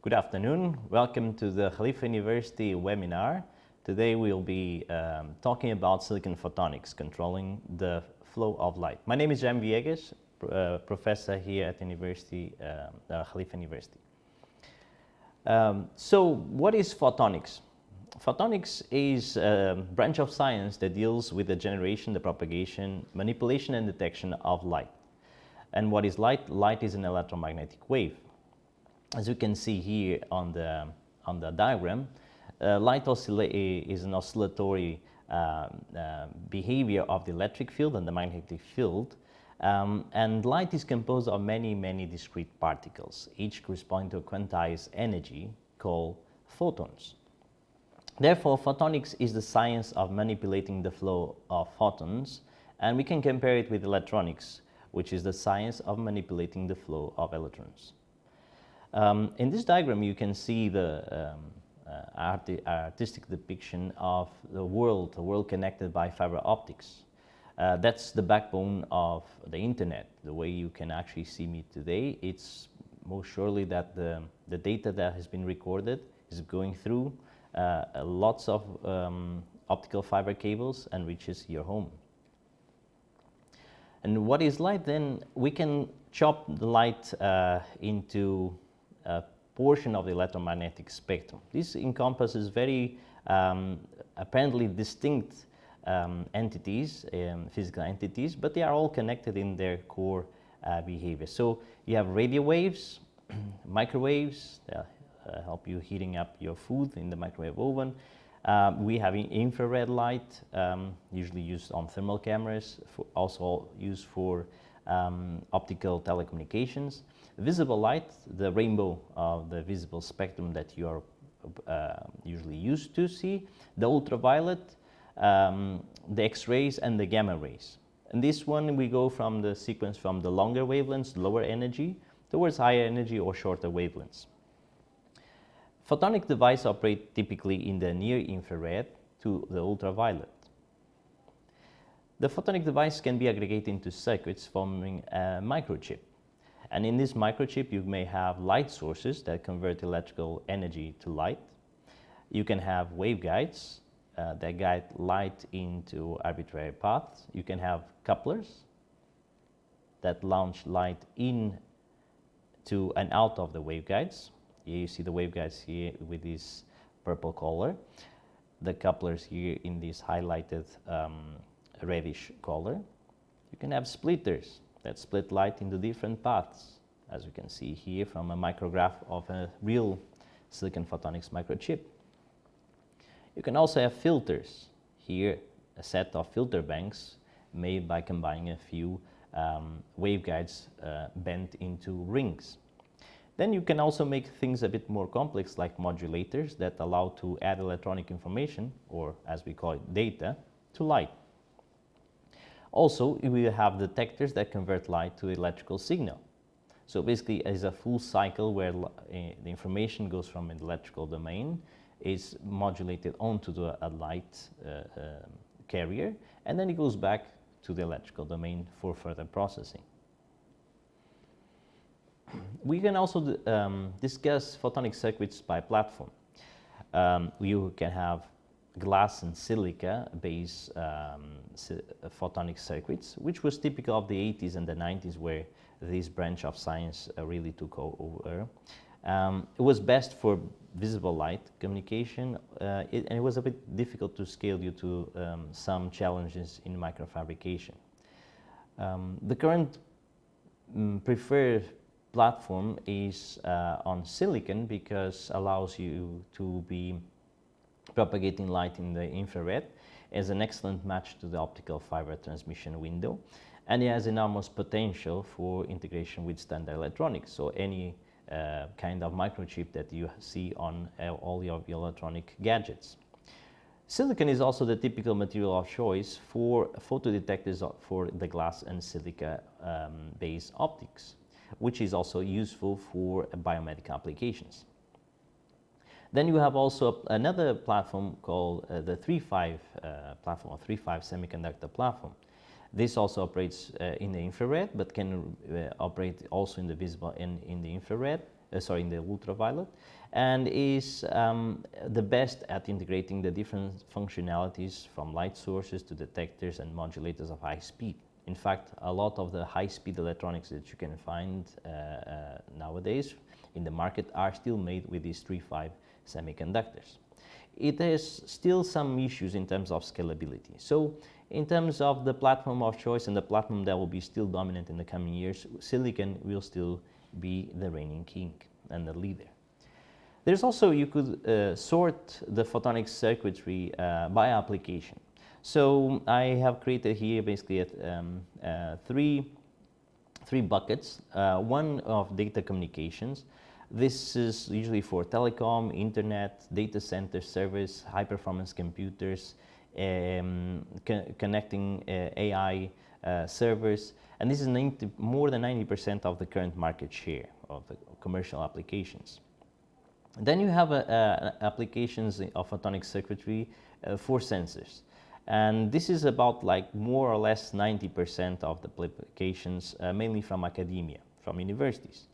Good afternoon. Welcome to the Khalifa University webinar. Today we'll be talking about silicon photonics, controlling the flow of light. My name is Jaime Viegas, professor here at Khalifa University. So what is photonics? Photonics is a branch of science that deals with the generation, the propagation, manipulation and detection of light. And what is light? Light is an electromagnetic wave. As you can see here on the diagram, light is an oscillatory behavior of the electric field and the magnetic field. And light is composed of many discrete particles, each corresponding to a quantized energy called photons. Therefore, photonics is the science of manipulating the flow of photons, and we can compare it with electronics, which is the science of manipulating the flow of electrons. In this diagram, you can see the artistic depiction of the world connected by fiber optics. That's the backbone of the internet. The way you can actually see me today, it's most surely that the data that has been recorded is going through lots of optical fiber cables and reaches your home. And what is light then? We can chop the light into a portion of the electromagnetic spectrum. This encompasses very apparently distinct entities, physical entities, but they are all connected in their core behavior. So you have radio waves, microwaves, help you heating up your food in the microwave oven. We have infrared light, usually used on thermal cameras, also used for optical telecommunications. Visible light, the rainbow of the visible spectrum that you are usually used to see, the ultraviolet, the X-rays and the gamma rays. And this one we go from the sequence from the longer wavelengths, lower energy, towards higher energy or shorter wavelengths. Photonic devices operate typically in the near infrared to the ultraviolet. The photonic device can be aggregated into circuits forming a microchip. And in this microchip, you may have light sources that convert electrical energy to light. You can have waveguides that guide light into arbitrary paths. You can have couplers that launch light in to and out of the waveguides. Here you see the waveguides here with this purple color. The couplers here in this highlighted reddish color. You can have splitters that split light into different paths, as you can see here from a micrograph of a real silicon photonics microchip. You can also have filters. Here, a set of filter banks made by combining a few waveguides bent into rings. Then you can also make things a bit more complex, like modulators that allow to add electronic information, or as we call it, data, to light. Also, we have detectors that convert light to electrical signal. So basically, it's a full cycle where the information goes from an electrical domain, is modulated onto a light carrier, and then it goes back to the electrical domain for further processing. We can also discuss photonic circuits by platform. You can have glass and silica based photonic circuits, which was typical of the 80s and the 90s, where this branch of science really took over. It was best for visible light communication, and it was a bit difficult to scale due to some challenges in microfabrication. The current preferred platform is on silicon, because allows you to be propagating light in the infrared, as an excellent match to the optical fiber transmission window, and it has enormous potential for integration with standard electronics. So any kind of microchip that you see on all your electronic gadgets. Silicon is also the typical material of choice for photodetectors for the glass and silica based optics, which is also useful for biomedical applications. Then you have also another platform called the 3.5 platform, or 3.5 semiconductor platform. This also operates in the infrared, but can operate also in the visible and in the infrared, in the ultraviolet, and is the best at integrating the different functionalities from light sources to detectors and modulators of high speed. In fact, a lot of the high-speed electronics that you can find nowadays in the market are still made with these 3.5 semiconductors. It has still some issues in terms of scalability. So in terms of the platform of choice and the platform that will be still dominant in the coming years, silicon will still be the reigning king and the leader. There's also, you could sort the photonic circuitry by application. So I have created here basically three buckets. One of data communications. This is usually for telecom, internet, data center servers, high performance computers, connecting AI servers, and this is more than 90% of the current market share of the commercial applications. Then you have applications of photonic circuitry for sensors. And this is about like more or less 90% of the applications, mainly from academia, from universities.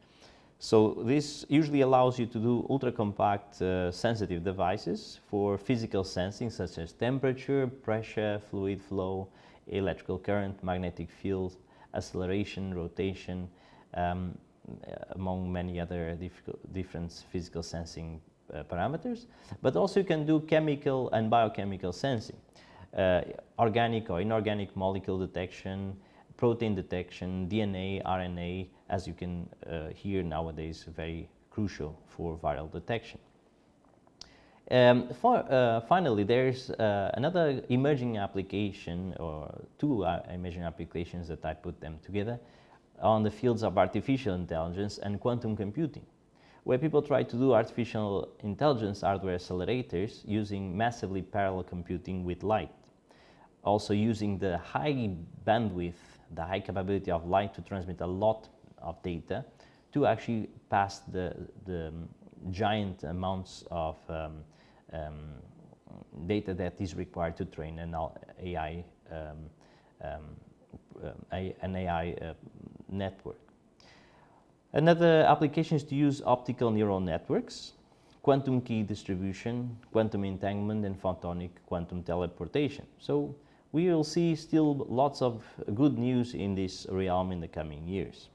So this usually allows you to do ultra-compact sensitive devices for physical sensing, such as temperature, pressure, fluid flow, electrical current, magnetic field, acceleration, rotation, among many other different physical sensing parameters. But also you can do chemical and biochemical sensing. Organic or inorganic molecule detection, protein detection, DNA, RNA, as you can hear nowadays, very crucial for viral detection. Finally, there's another emerging application, or two emerging applications that I put them together, on the fields of artificial intelligence and quantum computing, where people try to do artificial intelligence hardware accelerators using massively parallel computing with light. Also using the high bandwidth, the high capability of light to transmit a lot of data to actually pass the giant amounts of data that is required to train an AI network. Another application is to use optical neural networks, quantum key distribution, quantum entanglement, and photonic quantum teleportation. So we will see still lots of good news in this realm in the coming years.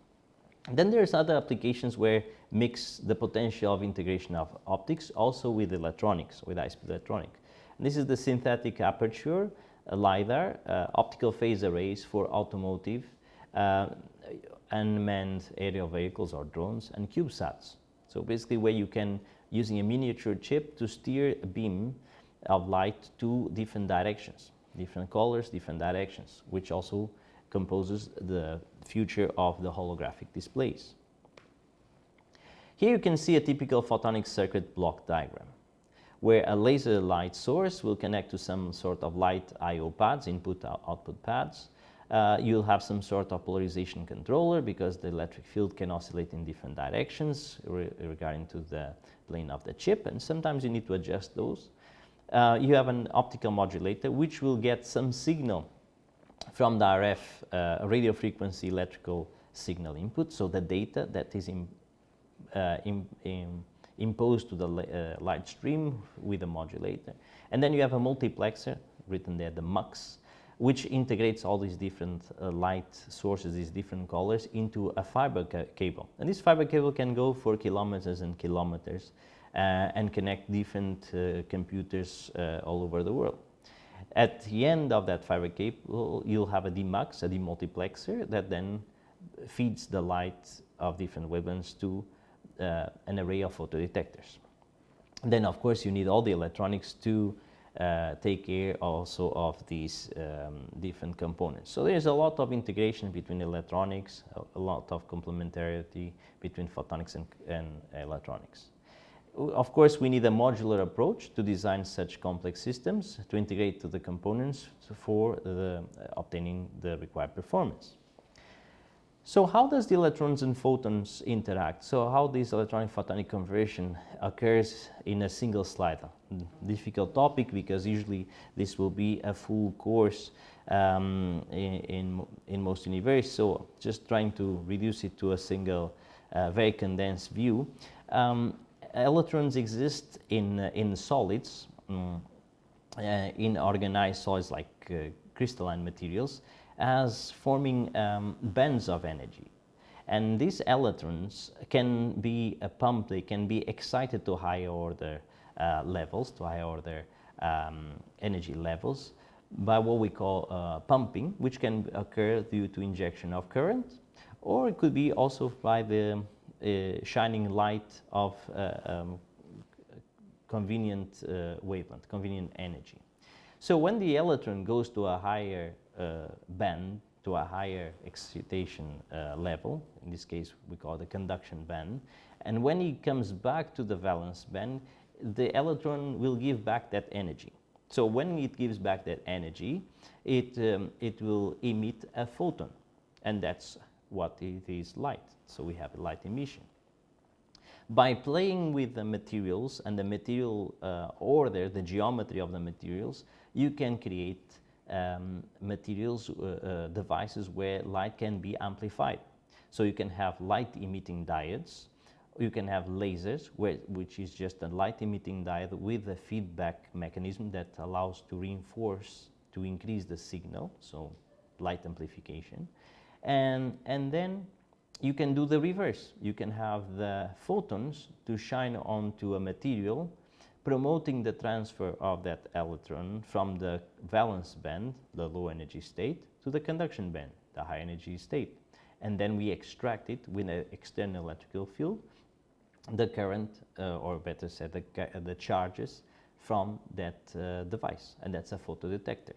Then there's other applications where mix the potential of integration of optics also with electronics, with high-speed electronic. And this is the synthetic aperture, LiDAR, optical phase arrays for automotive, unmanned aerial vehicles or drones, and CubeSats. So basically where you can, using a miniature chip, to steer a beam of light to different directions, different colors, different directions, which also composes the future of the holographic displays. Here you can see a typical photonic circuit block diagram, where a laser light source will connect to some sort of light I/O pads, input-output pads. You'll have some sort of polarization controller because the electric field can oscillate in different directions regarding to the plane of the chip, and sometimes you need to adjust those. You have an optical modulator which will get some signal from the RF radio frequency electrical signal input, so the data that is imposed to the light stream with the modulator. And then you have a multiplexer, written there, the MUX, which integrates all these different light sources, these different colors, into a fiber cable. And this fiber cable can go for kilometers and kilometers and connect different computers all over the world. At the end of that fiber cable, you'll have a DMUX, a demultiplexer, that then feeds the light of different wavelengths to an array of photodetectors. And then, of course, you need all the electronics to take care also of these different components. So there's a lot of integration between electronics, a lot of complementarity between photonics and electronics. Of course, we need a modular approach to design such complex systems to integrate to the components for obtaining the required performance. So how does the electrons and photons interact? So how this electronic photonic conversion occurs in a single slide? Difficult topic, because usually this will be a full course in most universities. So just trying to reduce it to a single very condensed view. Electrons exist in solids, in organized solids like crystalline materials, as forming bands of energy. And these electrons can be pumped, they can be excited to higher order levels, to higher order energy levels, by what we call pumping, which can occur due to injection of current, or it could be also by the shining light of convenient wavelength, convenient energy. So when the electron goes to a higher band, to a higher excitation level, in this case we call the conduction band, and when it comes back to the valence band, the electron will give back that energy. So when it gives back that energy, it will emit a photon, and that's what it is, light. So we have light emission. By playing with the materials and the material order, the geometry of the materials, you can create materials, devices where light can be amplified. So you can have light emitting diodes, you can have lasers, which is just a light emitting diode with a feedback mechanism that allows to reinforce, to increase the signal, so light amplification. And then you can do the reverse. You can have the photons to shine onto a material, promoting the transfer of that electron from the valence band, the low energy state, to the conduction band, the high energy state. And then we extract it with an external electrical field, the current, or better said, the charges from that device, and that's a photodetector.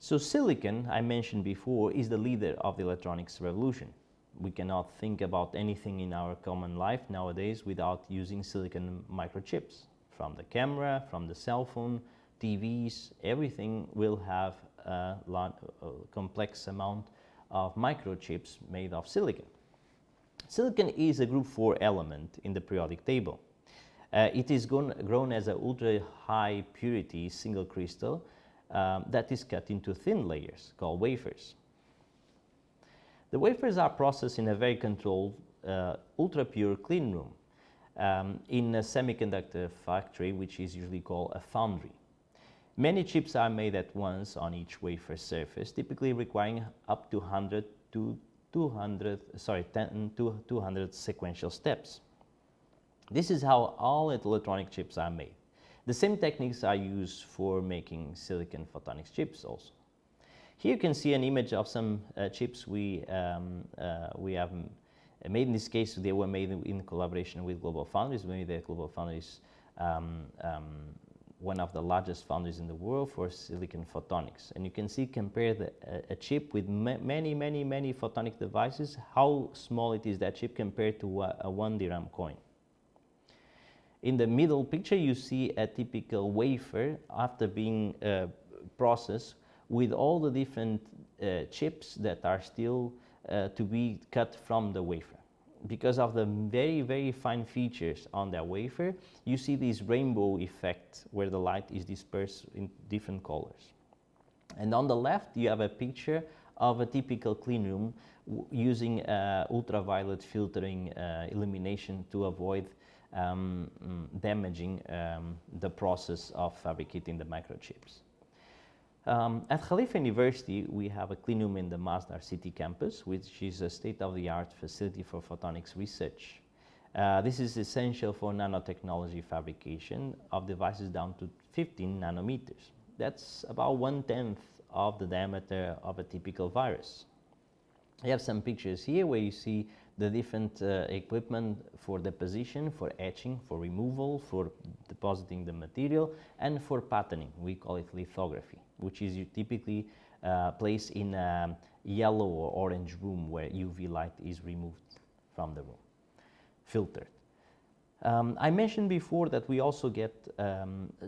So silicon, I mentioned before, is the leader of the electronics revolution. We cannot think about anything in our common life nowadays without using silicon microchips. From the camera, from the cell phone, TVs, everything will have a complex amount of microchips made of silicon. Silicon is a group 4 element in the periodic table. It is grown as an ultra high purity single crystal that is cut into thin layers called wafers. The wafers are processed in a very controlled ultra pure clean room in a semiconductor factory, which is usually called a foundry. Many chips are made at once on each wafer surface, typically requiring up to 10 to 200 sequential steps. This is how all electronic chips are made. The same techniques are used for making silicon photonics chips also. Here you can see an image of some chips we have made. In this case, they were made in collaboration with GlobalFoundries. We made at GlobalFoundries, one of the largest foundries in the world for silicon photonics. And you can see, compare a chip with many photonic devices, how small it is, that chip, compared to a 1 dirham coin. In the middle picture, you see a typical wafer after being processed with all the different chips that are still to be cut from the wafer. Because of the very fine features on that wafer, you see this rainbow effect where the light is dispersed in different colors. And on the left, you have a picture of a typical clean room using ultraviolet filtering illumination to avoid damaging the process of fabricating the microchips. At Khalifa University, we have a clean room in the Masdar city campus, which is a state-of-the-art facility for photonics research. This is essential for nanotechnology fabrication of devices down to 15 nanometers. That's about 1/10 of the diameter of a typical virus. I have some pictures here where you see the different equipment for deposition, for etching, for removal, for depositing the material, and for patterning. We call it lithography, which is typically placed in a yellow or orange room where UV light is removed from the room, filtered. I mentioned before that we also get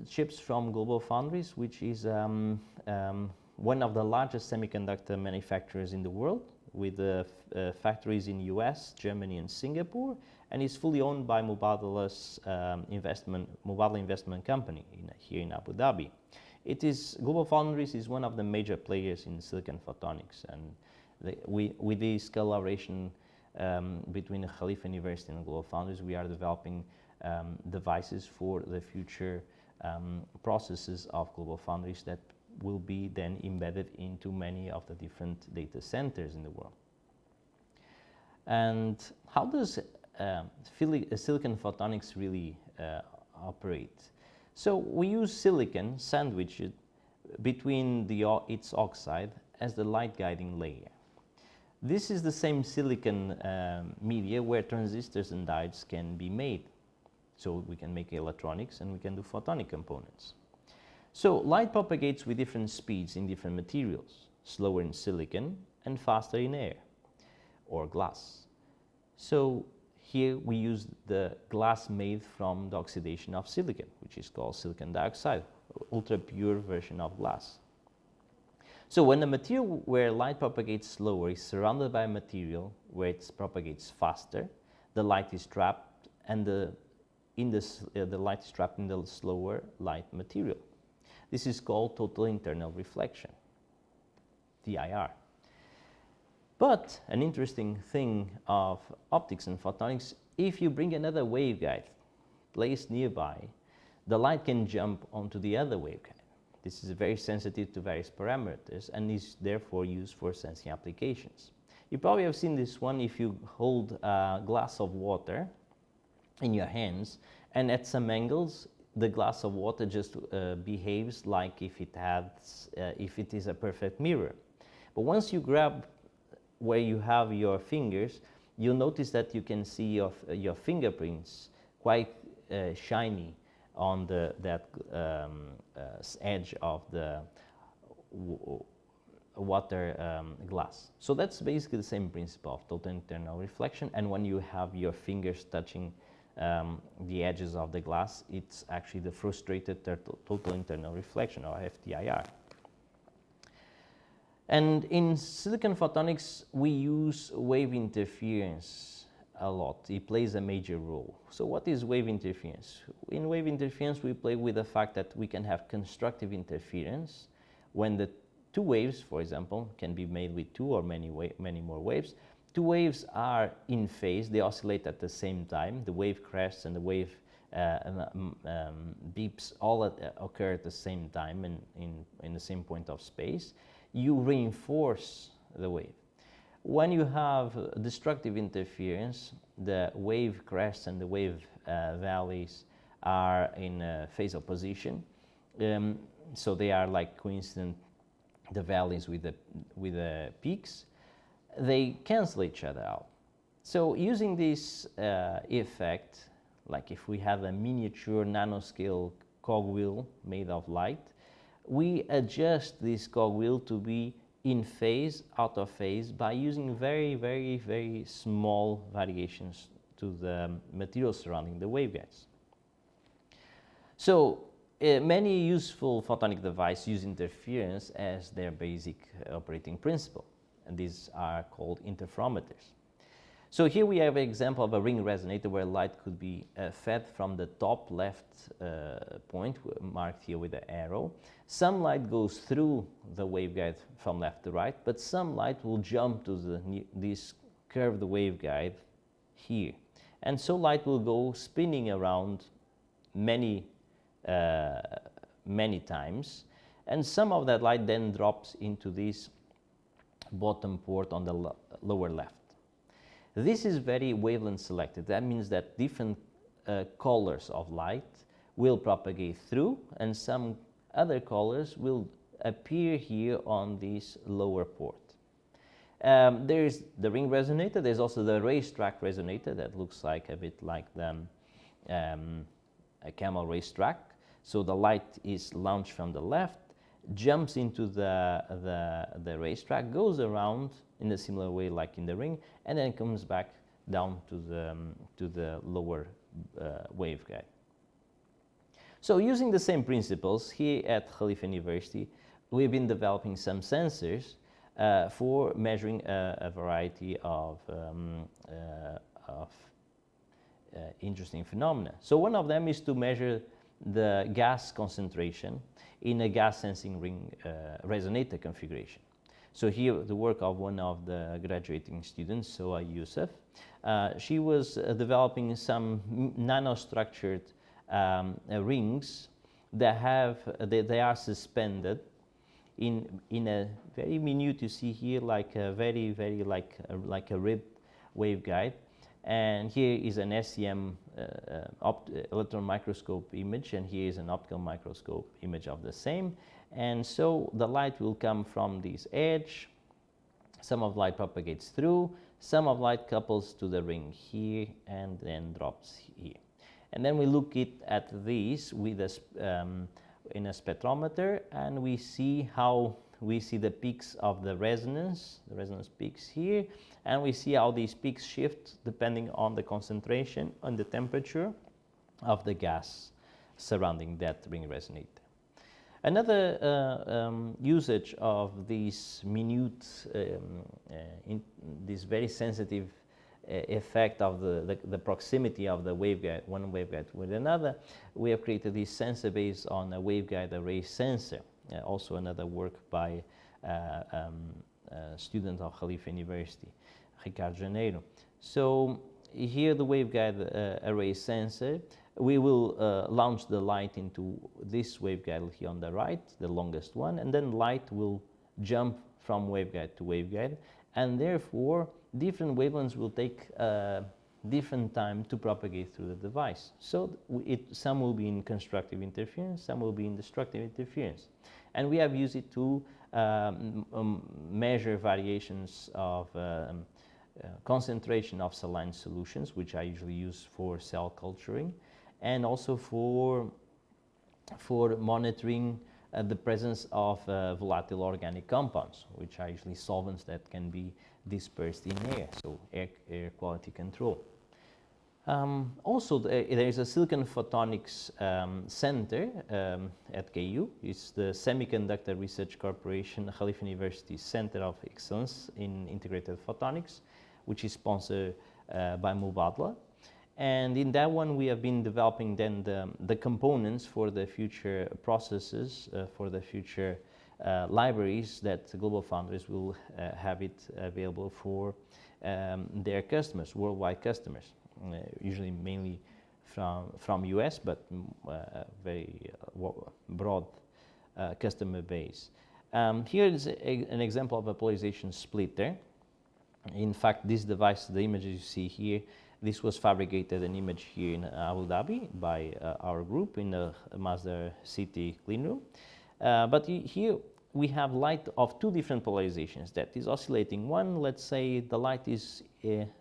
chips from GlobalFoundries, which is one of the largest semiconductor manufacturers in the world, with factories in US, Germany, and Singapore, and is fully owned by Mubadala's Mubadala Investment Company here in Abu Dhabi. GlobalFoundries is one of the major players in silicon photonics, and with this collaboration between Khalifa University and GlobalFoundries, we are developing devices for the future processes of GlobalFoundries that will be then embedded into many of the different data centers in the world. And how does silicon photonics really operate? So we use silicon sandwiched between its oxide as the light guiding layer. This is the same silicon media where transistors and diodes can be made. So we can make electronics and we can do photonic components. So light propagates with different speeds in different materials, slower in silicon and faster in air or glass. So here we use the glass made from the oxidation of silicon, which is called silicon dioxide, ultra pure version of glass. So when the material where light propagates slower is surrounded by a material where it propagates faster, the light is trapped and the light is trapped in the slower light material. This is called total internal reflection, TIR. But an interesting thing of optics and photonics, if you bring another waveguide placed nearby, the light can jump onto the other waveguide. This is very sensitive to various parameters and is therefore used for sensing applications. You probably have seen this one if you hold a glass of water in your hands, and at some angles the glass of water just behaves like if it is a perfect mirror. But once you grab where you have your fingers, you'll notice that you can see your fingerprints quite shiny on that edge of the water glass. So that's basically the same principle of total internal reflection, and when you have your fingers touching the edges of the glass, it's actually the frustrated total internal reflection, or FTIR. And in silicon photonics, we use wave interference a lot. It plays a major role. So what is wave interference? In wave interference, we play with the fact that we can have constructive interference when the two waves, for example, can be made with two or many more waves. Two waves are in phase, they oscillate at the same time. The wave crests and the wave beeps all occur at the same time in the same point of space. You reinforce the wave. When you have destructive interference, the wave crests and the wave valleys are in phase opposition. So they are like coincident, the valleys with the peaks. They cancel each other out. So using this effect, like if we have a miniature nanoscale cogwheel made of light, we adjust this cogwheel to be in phase, out of phase, by using very, very, very small variations to the material surrounding the waveguides. So many useful photonic devices use interference as their basic operating principle, and these are called interferometers. So here we have an example of a ring resonator where light could be fed from the top left point, marked here with the arrow. Some light goes through the waveguide from left to right, but some light will jump to this curved waveguide here. And so light will go spinning around many times, and some of that light then drops into this bottom port on the lower left. This is very wavelength selected. That means that different colors of light will propagate through, and some other colors will appear here on this lower port. There's the ring resonator. There's also the racetrack resonator that looks like a bit like the a camel racetrack. So the light is launched from the left, jumps into the racetrack, goes around in a similar way like in the ring, and then comes back down to the lower waveguide. So using the same principles, here at Khalifa University, we've been developing some sensors for measuring a variety of interesting phenomena. So one of them is to measure the gas concentration in a gas sensing ring resonator configuration. So here the work of one of the graduating students, Soa Youssef. She was developing some nanostructured rings that they are suspended in a very minute, you see here, like a very like a rib waveguide. And here is an SEM electron microscope image, and here is an optical microscope image of the same. And so the light will come from this edge, some of light propagates through, some of light couples to the ring here, and then drops here. And then we look at these with in a spectrometer, and we see the peaks of the resonance peaks here, and we see how these peaks shift depending on the concentration and the temperature of the gas surrounding that ring resonator. Another usage of these minute, this very sensitive effect of the proximity of the waveguide, one waveguide with another, we have created this sensor based on a waveguide array sensor. Also another work by a student of Khalifa University, Ricardo Janeiro. So here the waveguide array sensor, we will launch the light into this waveguide here on the right, the longest one, and then light will jump from waveguide to waveguide, and therefore different wavelengths will take different time to propagate through the device. So some will be in constructive interference, some will be in destructive interference. And we have used it to measure variations of concentration of saline solutions, which I usually use for cell culturing, and also for monitoring the presence of volatile organic compounds, which are usually solvents that can be dispersed in air, so air quality control. Also, there is a Silicon Photonics center at KU. It's the Semiconductor Research Corporation, Khalifa University Center of Excellence in Integrated Photonics, which is sponsored by Mubadala. And in that one, we have been developing then the components for the future processes, for the future libraries that GlobalFoundries will have it available for their customers, worldwide customers. Usually mainly from US, but very broad customer base. Here is an example of a polarization splitter. In fact, this device, the images you see here, this was fabricated an image here in Abu Dhabi by our group in the Masdar city clean room. But here we have light of two different polarizations that is oscillating. One, let's say the light is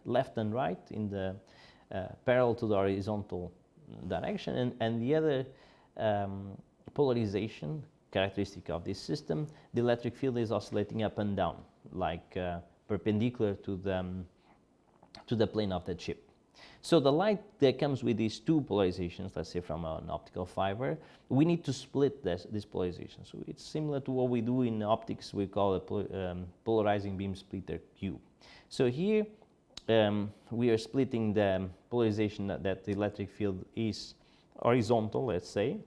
left and right in the parallel to the horizontal direction, and the other polarization characteristic of this system, the electric field is oscillating up and down, like perpendicular to the plane of the chip. So the light that comes with these two polarizations, let's say from an optical fiber, we need to split this polarization. So it's similar to what we do in optics. We call a polarizing beam splitter Q. So here we are splitting the polarization that the electric field is horizontal, let's say,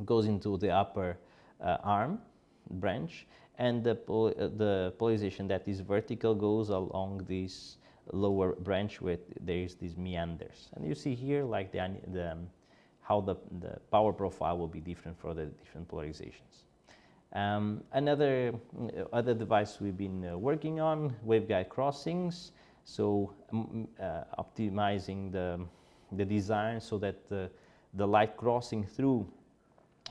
goes into the upper arm branch, and the polarization that is vertical goes along this lower branch where there is these meanders. And you see here like how the power profile will be different for the different polarizations. Other device we've been working on, waveguide crossings. So optimizing the design so that the light crossing through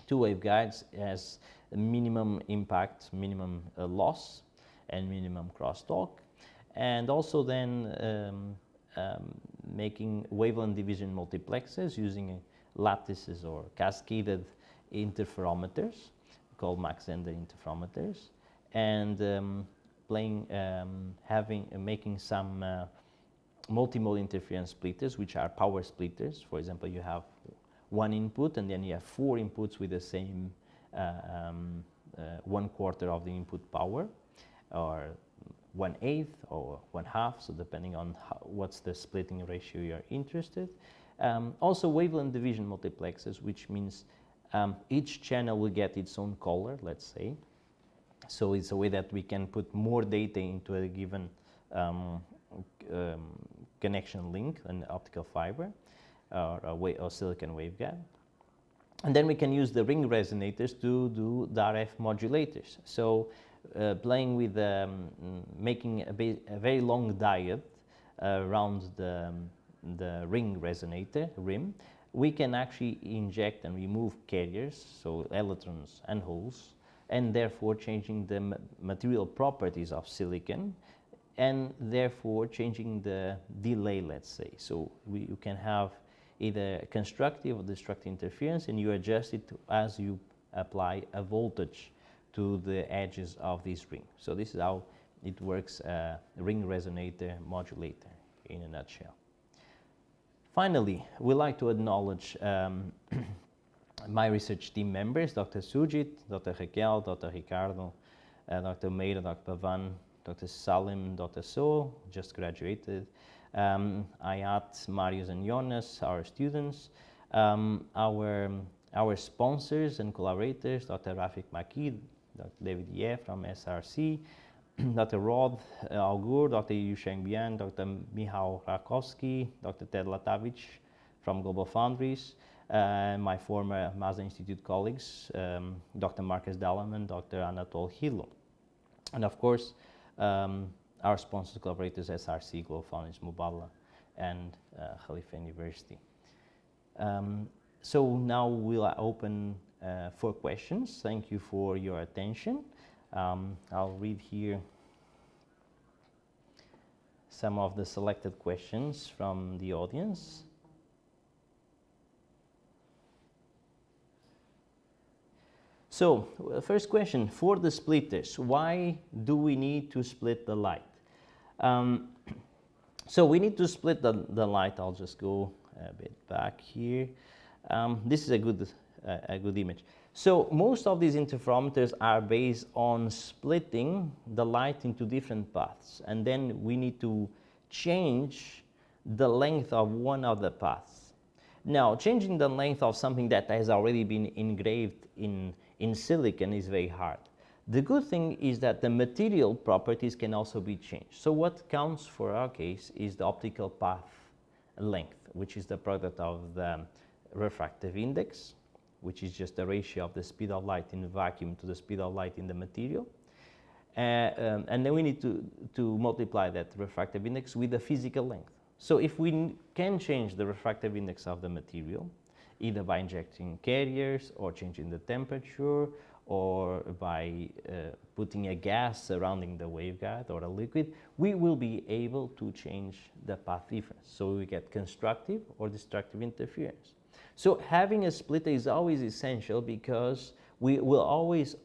two waveguides has a minimum impact, minimum loss, and minimum crosstalk. And also then making wavelength division multiplexers using lattices or cascaded interferometers called Mach-Zehnder interferometers, and making some multimode interference splitters, which are power splitters. For example, you have one input and then you have four inputs with the same 1/4 of the input power, or 1/8 or 1/2, so depending on what's the splitting ratio you're interested. Also wavelength division multiplexers, which means each channel will get its own color, let's say. So it's a way that we can put more data into a given connection link, an optical fiber, or silicon waveguide. And then we can use the ring resonators to do the RF modulators. So playing with making a very long diode around the ring resonator rim, we can actually inject and remove carriers, so electrons and holes, and therefore changing the material properties of silicon, and therefore changing the delay, let's say. So you can have either constructive or destructive interference, and you adjust it as you apply a voltage to the edges of this ring. So this is how it works, a ring resonator modulator in a nutshell. Finally, we'd like to acknowledge my research team members, Dr. Sujit, Dr. Raquel, Dr. Ricardo, Dr. Meira, Dr. Pavan, Dr. Salim, Dr. So, just graduated, Ayat, Marius, and Jonas, our students, our sponsors and collaborators, Dr. Rafik Maki, Dr. David Ye from SRC, Dr. Rod Augur, Dr. Yusheng Bian, Dr. Michał Rakowski, Dr. Ted Latavich from GlobalFoundries, my former Masdar Institute colleagues, Dr. Marcus Dallerman, Dr. Anatol Hilo, and of course, our sponsors, collaborators, SRC, GlobalFoundries, Mubadala, and Khalifa University. So now we'll open for questions. Thank you for your attention. I'll read here some of the selected questions from the audience. So, first question, for the splitters, why do we need to split the light? So we need to split the light. I'll just go a bit back here. This is a good image. So most of these interferometers are based on splitting the light into different paths, and then we need to change the length of one of the paths. Now, changing the length of something that has already been engraved in silicon is very hard. The good thing is that the material properties can also be changed. So what counts for our case is the optical path length, which is the product of the refractive index, which is just the ratio of the speed of light in the vacuum to the speed of light in the material. And then we need to multiply that refractive index with the physical length. So if we can change the refractive index of the material, either by injecting carriers or changing the temperature, or by putting a gas surrounding the waveguide or a liquid, we will be able to change the path difference. So we get constructive or destructive interference. So having a splitter is always essential, because we will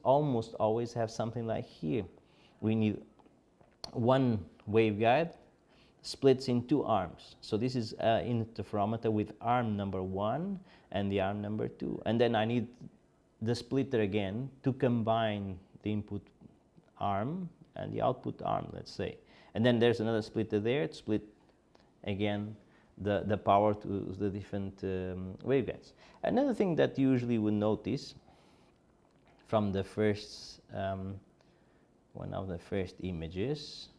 almost always have something like here. We need one waveguide splits in two arms. So this is an interferometer with arm number 1 and the arm number 2. And then I need the splitter again to combine the input arm and the output arm, let's say. And then there's another splitter there to split again the power to the different waveguides. Another thing that you usually would notice from the first, one of the first images,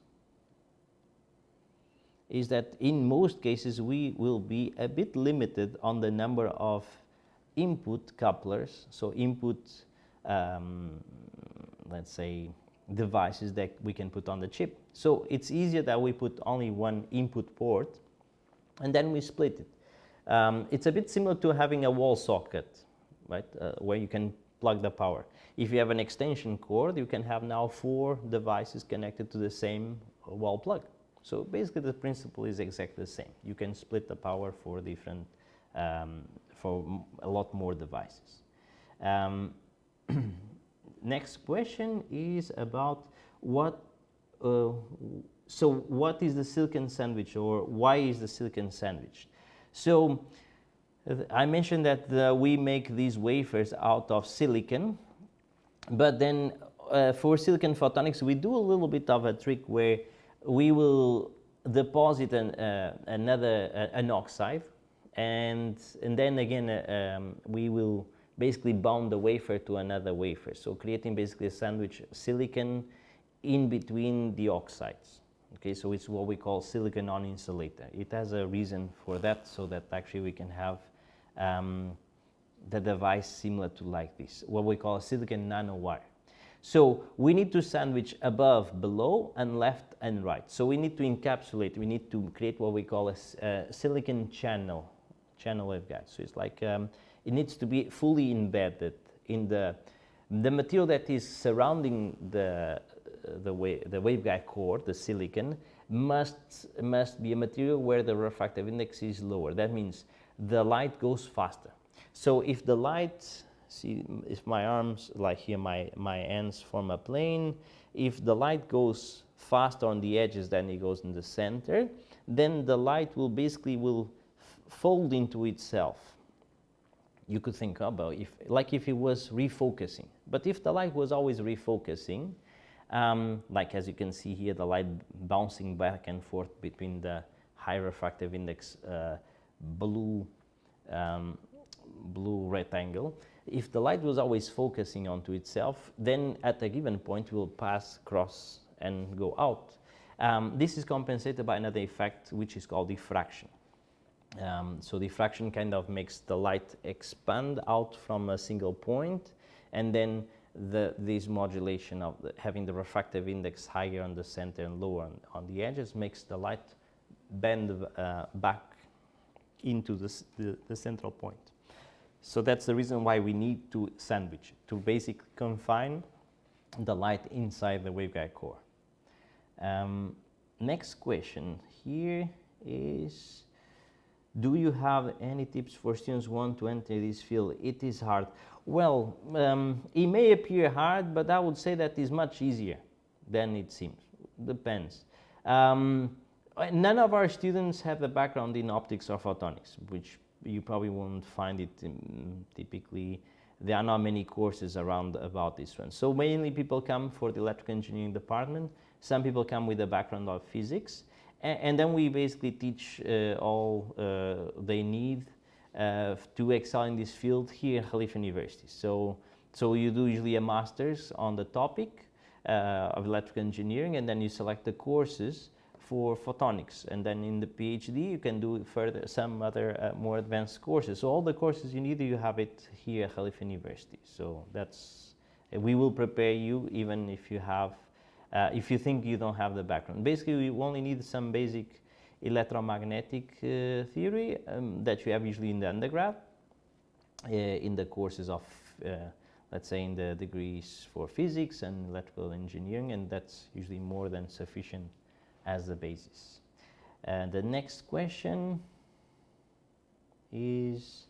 is that in most cases we will be a bit limited on the number of input couplers, so input, let's say, devices that we can put on the chip. So it's easier that we put only one input port and then we split it. It's a bit similar to having a wall socket, right, where you can plug the power. If you have an extension cord, you can have now 4 devices connected to the same wall plug. So basically the principle is exactly the same. You can split the power for different, for a lot more devices. Next question is about what, so what is the silicon sandwich, or why is the silicon sandwich? So I mentioned that we make these wafers out of silicon, but then for silicon photonics we do a little bit of a trick where we will deposit an oxide, and then again we will basically bound the wafer to another wafer. So creating basically a sandwich of silicon in between the oxides. Okay, so it's what we call silicon non-insulator. It has a reason for that, so that actually we can have the device similar to like this, what we call a silicon nanowire. So we need to sandwich above, below, and left and right. So we need to encapsulate, we need to create what we call a silicon channel waveguide. So it's like, it needs to be fully embedded in the material that is surrounding the waveguide core, the silicon, must be a material where the refractive index is lower. That means the light goes faster. So if the light, see, if my arms, like here, my ends form a plane, if the light goes faster on the edges than it goes in the center, then the light will basically fold into itself. You could think about if it was refocusing. But if the light was always refocusing, like as you can see here, the light bouncing back and forth between the high refractive index blue rectangle. If the light was always focusing onto itself, then at a given point it will pass, cross, and go out. This is compensated by another effect which is called diffraction. So diffraction kind of makes the light expand out from a single point, and then this modulation of having the refractive index higher on the center and lower on the edges makes the light bend back into the central point. So that's the reason why we need to sandwich, to basically confine the light inside the waveguide core. Next question here is, do you have any tips for students who want to enter this field? It is hard. Well, it may appear hard, but I would say that is much easier than it seems. Depends. None of our students have a background in optics or photonics, which you probably won't find it typically. There are not many courses around about this one. So mainly people come for the electrical engineering department. Some people come with a background of physics. And then we basically teach all they need to excel in this field here at Khalifa University. So you do usually a master's on the topic of electrical engineering, and then you select the courses for photonics. And then in the PhD, you can do further some other more advanced courses. So all the courses you need, you have it here at Khalifa University. So that's, we will prepare you even if you have if you think you don't have the background. Basically, we only need some basic electromagnetic theory that you have usually in the undergrad, in the courses of, let's say, in the degrees for physics and electrical engineering, and that's usually more than sufficient as the basis. The next question is,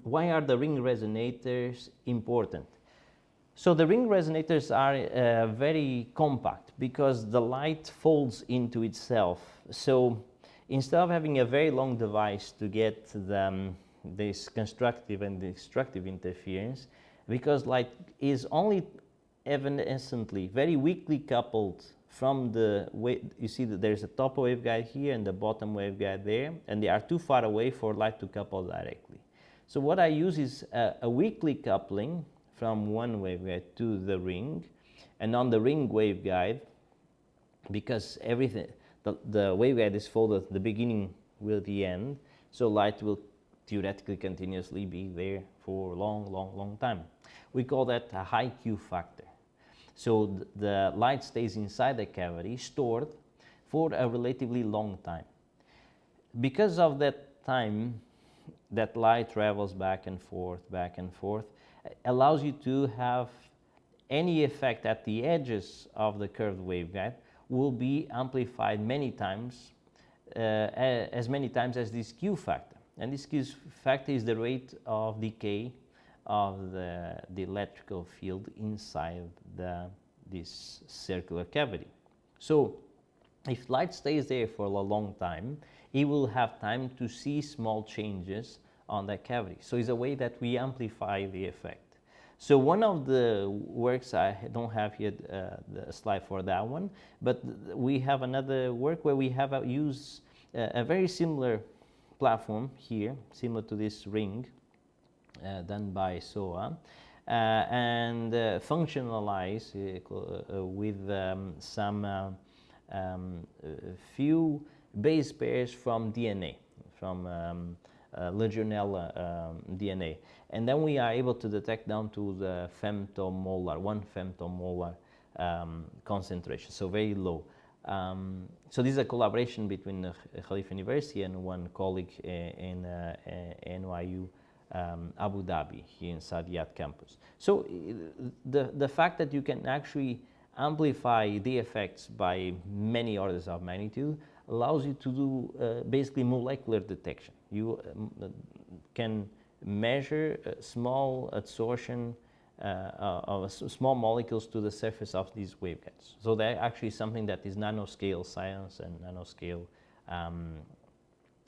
why are the ring resonators important? So the ring resonators are very compact because the light folds into itself. So instead of having a very long device to get this constructive and destructive interference, because light is only evanescently, very weakly coupled from the way, you see that there's a top waveguide here and the bottom waveguide there, and they are too far away for light to couple directly. So what I use is a weakly coupling from one waveguide to the ring, and on the ring waveguide, because everything, the waveguide is folded at the beginning with the end, so light will theoretically continuously be there for a long time. We call that a high Q factor. So the light stays inside the cavity, stored for a relatively long time. Because of that time, that light travels back and forth, allows you to have any effect at the edges of the curved waveguide will be amplified many times, as many times as this Q factor. And this Q factor is the rate of decay of the electrical field inside this circular cavity. So if light stays there for a long time, it will have time to see small changes on that cavity. So it's a way that we amplify the effect. So one of the works, I don't have here the slide for that one, but we have another work where we have used a very similar platform here, similar to this ring, done by SOA, and functionalize with some few base pairs from DNA, from Legionella DNA. And then we are able to detect down to the femtomolar, 1 femtomolar concentration, so very low. So this is a collaboration between Khalifa University and one colleague in NYU Abu Dhabi, here in Saadiyat campus. So the fact that you can actually amplify the effects by many orders of magnitude allows you to do basically molecular detection. You can measure small adsorption of small molecules to the surface of these waveguides. So they're actually something that is nanoscale science and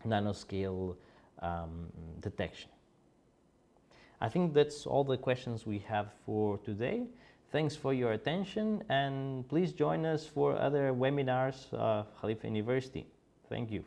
nanoscale detection. I think that's all the questions we have for today. Thanks for your attention, and please join us for other webinars of Khalifa University. Thank you.